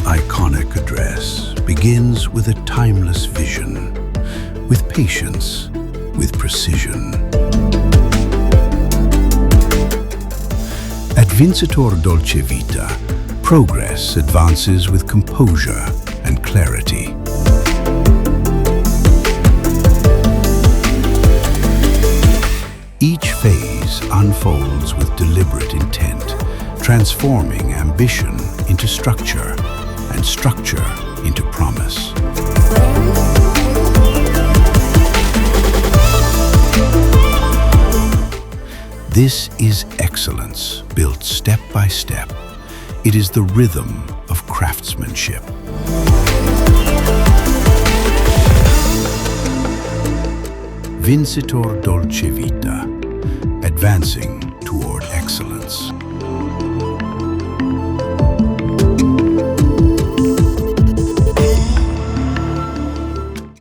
iconic address begins with a timeless vision, with patience, with precision. At Vincitore Dolce Vita, progress advances with composure and clarity. Each phase unfolds with deliberate intent, transforming ambition into structure and structure into promise. This is excellence built step by step. It is the rhythm of craftsmanship. Vincitore Dolce Vita, advancing toward excellence.